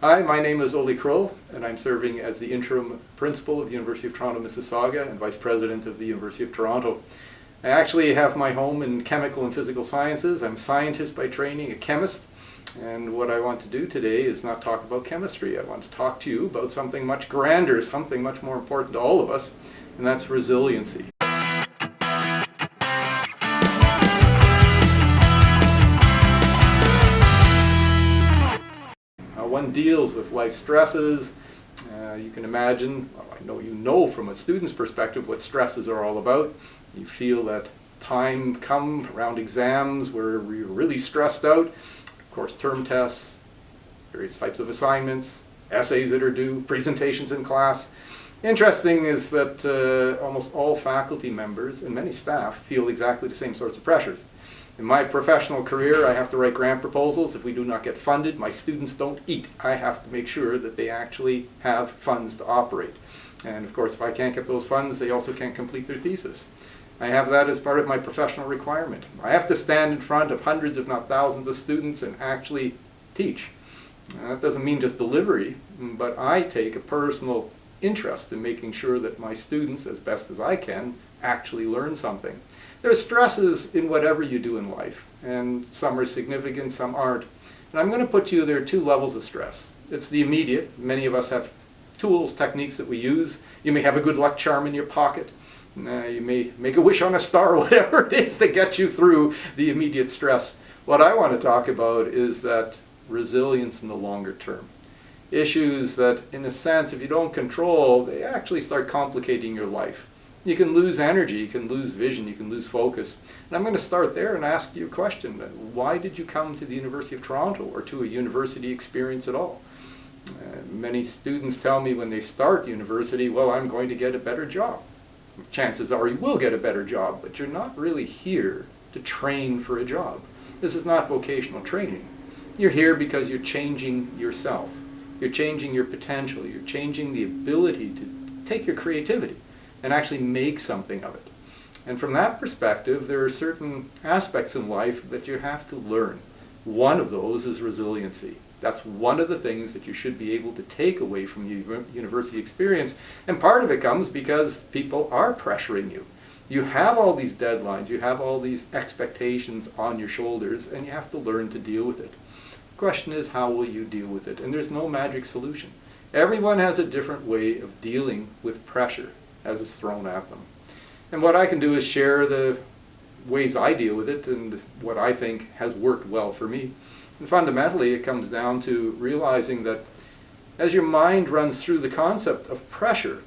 Hi, my name is Ulli Krull, and I'm serving as the Interim Principal of the University of Toronto, Mississauga, and Vice President of the University of Toronto. I actually have my home in chemical and physical sciences. I'm a scientist by training, a chemist, and what I want to do today is not talk about chemistry. I want to talk to you about something much grander, something much more important to all of us, and that's resiliency. One deals with life stresses. You can imagine, well, I know you know from a student's perspective what stresses are all about. You feel that time come around exams where you're really stressed out. Of course, term tests, various types of assignments, essays that are due, presentations in class. Interesting is that almost all faculty members and many staff feel exactly the same sorts of pressures. In my professional career, I have to write grant proposals. If we do not get funded, my students don't eat. I have to make sure that they actually have funds to operate. And of course, if I can't get those funds, they also can't complete their thesis. I have that as part of my professional requirement. I have to stand in front of hundreds, if not thousands, of students and actually teach. That doesn't mean just delivery, but I take a personal interest in making sure that my students, as best as I can, actually learn something. There's stresses in whatever you do in life, and some are significant, some aren't. And I'm going to put to you there are two levels of stress. It's the immediate. Many of us have tools, techniques that we use. You may have a good luck charm in your pocket. You may make a wish on a star, whatever it is that gets you through the immediate stress. What I want to talk about is that resilience in the longer term. Issues that, in a sense, if you don't control, they actually start complicating your life. You can lose energy, you can lose vision, you can lose focus. And I'm going to start there and ask you a question. Why did you come to the University of Toronto or to a university experience at all? Many students tell me when they start university, well, I'm going to get a better job. Chances are you will get a better job, but you're not really here to train for a job. This is not vocational training. You're here because you're changing yourself. You're changing your potential. You're changing the ability to take your creativity and actually make something of it. And from that perspective, there are certain aspects in life that you have to learn. One of those is resiliency. That's one of the things that you should be able to take away from the university experience. And part of it comes because people are pressuring you. You have all these deadlines, you have all these expectations on your shoulders, and you have to learn to deal with it. The question is, how will you deal with it? And there's no magic solution. Everyone has a different way of dealing with pressure as it's thrown at them. And what I can do is share the ways I deal with it and what I think has worked well for me. And fundamentally, it comes down to realizing that as your mind runs through the concept of pressure,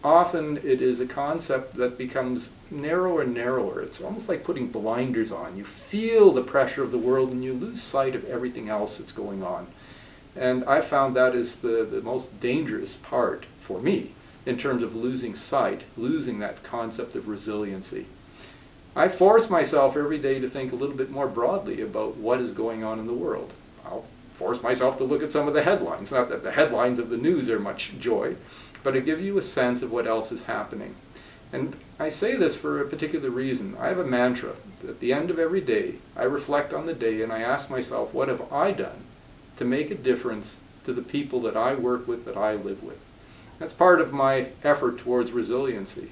often it is a concept that becomes narrower and narrower. It's almost like putting blinders on. You feel the pressure of the world and you lose sight of everything else that's going on. And I found that is the most dangerous part for me in terms of losing sight, losing that concept of resiliency. I force myself every day to think a little bit more broadly about what is going on in the world. I'll force myself to look at some of the headlines. Not that the headlines of the news are much joy, but it gives you a sense of what else is happening. And I say this for a particular reason. I have a mantra. At the end of every day, I reflect on the day and I ask myself, what have I done to make a difference to the people that I work with, that I live with? That's part of my effort towards resiliency.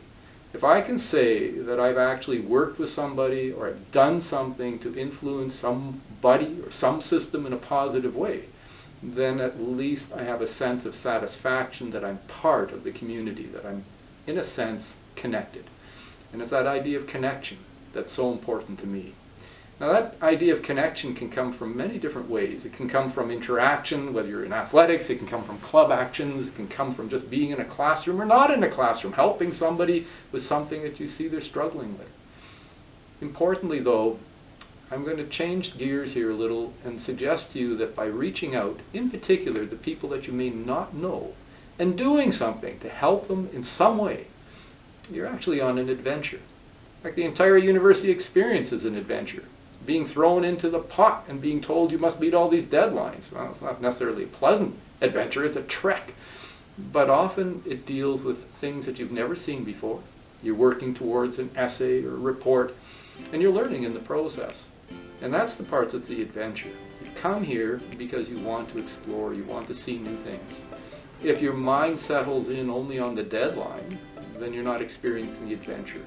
If I can say that I've actually worked with somebody or I've done something to influence somebody or some system in a positive way, then at least I have a sense of satisfaction that I'm part of the community, that I'm, in a sense, connected. And it's that idea of connection that's so important to me. Now that idea of connection can come from many different ways. It can come from interaction, whether you're in athletics, it can come from club actions, it can come from just being in a classroom or not in a classroom, helping somebody with something that you see they're struggling with. Importantly though, I'm going to change gears here a little and suggest to you that by reaching out, in particular the people that you may not know, and doing something to help them in some way, you're actually on an adventure. Like the entire university experience is an adventure. Being thrown into the pot and being told you must meet all these deadlines. Well, it's not necessarily a pleasant adventure, it's a trek. But often it deals with things that you've never seen before. You're working towards an essay or a report, and you're learning in the process. And that's the part that's the adventure. You come here because you want to explore, you want to see new things. If your mind settles in only on the deadline, then you're not experiencing the adventure.